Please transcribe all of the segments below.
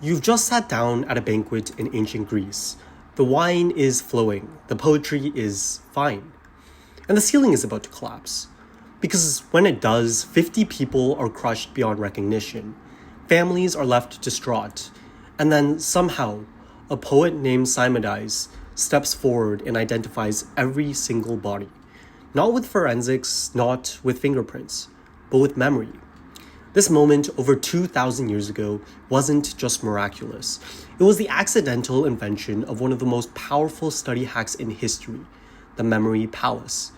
You've just sat down at a banquet in ancient Greece. The wine is flowing, the poetry is fine, and the ceiling is about to collapse. Because when it does, 50 people are crushed beyond recognition. Families are left distraught, and then somehow, a poet named Simonides steps forward and identifies every single body. Not with forensics, not with fingerprints, but with memory. This moment, over 2,000 years ago, wasn't just miraculous. It was the accidental invention of one of the most powerful study hacks in history, the memory palace.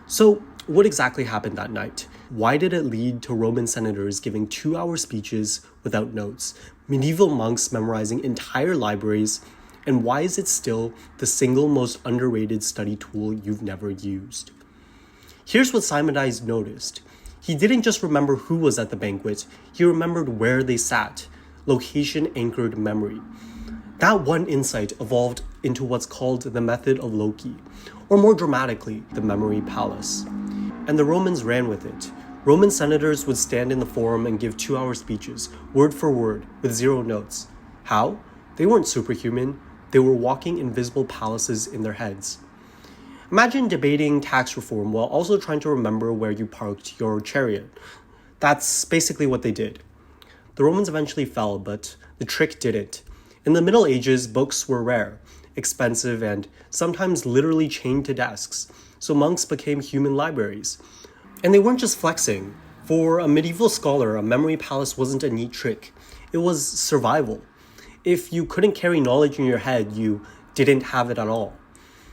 So, what exactly happened that night? Why did it lead to Roman senators giving 2-hour speeches without notes, medieval monks memorizing entire libraries, and why is it still the single most underrated study tool you've never used? Here's what Simonides noticed. He didn't just remember who was at the banquet, he remembered where they sat, location-anchored memory. That one insight evolved into what's called the Method of Loci, or more dramatically, the memory palace. And the Romans ran with it. Roman senators would stand in the forum and give 2-hour speeches, word for word, with 0 notes. How? They weren't superhuman, they were walking invisible palaces in their heads. Imagine debating tax reform while also trying to remember where you parked your chariot. That's basically what they did. The Romans eventually fell, but the trick didn't. In the Middle Ages, books were rare, expensive, and sometimes literally chained to desks, so monks became human libraries. And they weren't just flexing. For a medieval scholar, a memory palace wasn't a neat trick. It was survival. If you couldn't carry knowledge in your head, you didn't have it at all.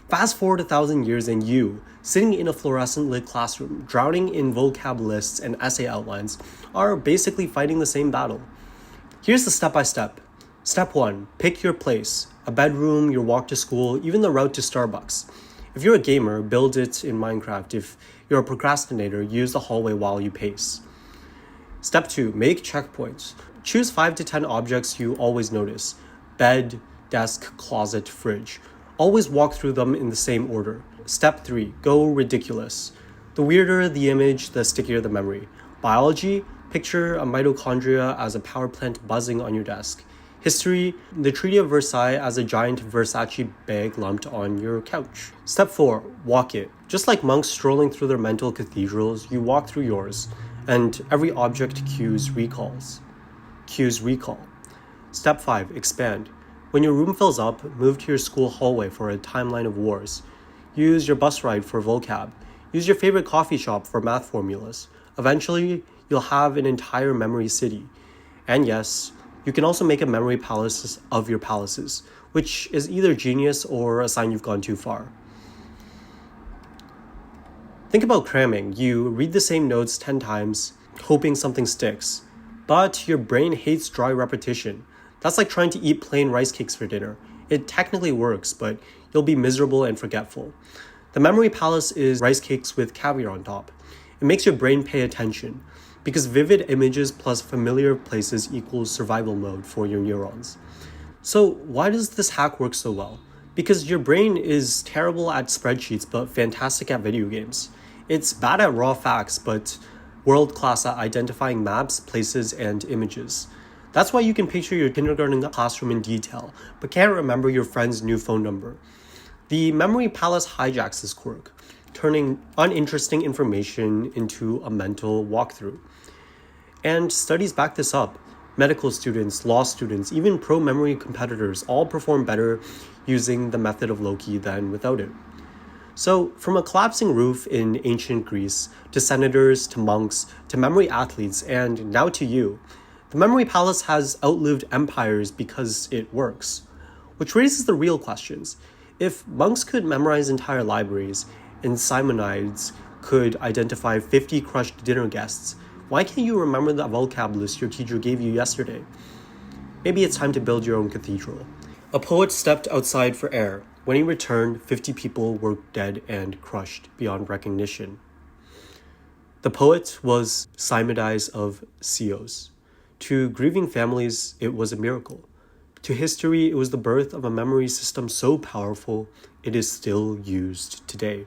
Fast forward 1,000 years and you, sitting in a fluorescent lit classroom, drowning in vocab lists and essay outlines, are basically fighting the same battle. Here's the step-by-step. Step 1, pick your place. A bedroom, your walk to school, even the route to Starbucks. If you're a gamer, build it in Minecraft. If you're a procrastinator, use the hallway while you pace. Step 2, make checkpoints. Choose 5 to 10 objects you always notice. Bed, desk, closet, fridge. Always walk through them in the same order. Step 3, go ridiculous. The weirder the image, the stickier the memory. Biology, picture a mitochondria as a power plant buzzing on your desk. History, the Treaty of Versailles as a giant Versace bag lumped on your couch. Step 4, walk it. Just like monks strolling through their mental cathedrals, you walk through yours, and every object cues recalls. Cues recall. Step 5, expand. When your room fills up, move to your school hallway for a timeline of wars. Use your bus ride for vocab. Use your favorite coffee shop for math formulas. Eventually, you'll have an entire memory city. And yes, you can also make a memory palace of your palaces, which is either genius or a sign you've gone too far. Think about cramming. You read the same notes 10 times, hoping something sticks. But your brain hates dry repetition. That's like trying to eat plain rice cakes for dinner. It technically works, but you'll be miserable and forgetful. The memory palace is rice cakes with caviar on top. It makes your brain pay attention, because vivid images plus familiar places equals survival mode for your neurons. So why does this hack work so well? Because your brain is terrible at spreadsheets but fantastic at video games. It's bad at raw facts but world-class at identifying maps, places, and images. That's why you can picture your kindergarten classroom in detail, but can't remember your friend's new phone number. The memory palace hijacks this quirk, turning uninteresting information into a mental walkthrough. And studies back this up. Medical students, law students, even pro-memory competitors all perform better using the Method of Loci than without it. So, from a collapsing roof in ancient Greece, to senators, to monks, to memory athletes, and now to you, the memory palace has outlived empires because it works. Which raises the real questions. If monks could memorize entire libraries, and Simonides could identify 50 crushed dinner guests, why can't you remember the vocab list your teacher gave you yesterday? Maybe it's time to build your own cathedral. A poet stepped outside for air. When he returned, 50 people were dead and crushed beyond recognition. The poet was Simonides of Chios. To grieving families, it was a miracle. To history, it was the birth of a memory system so powerful, it is still used today.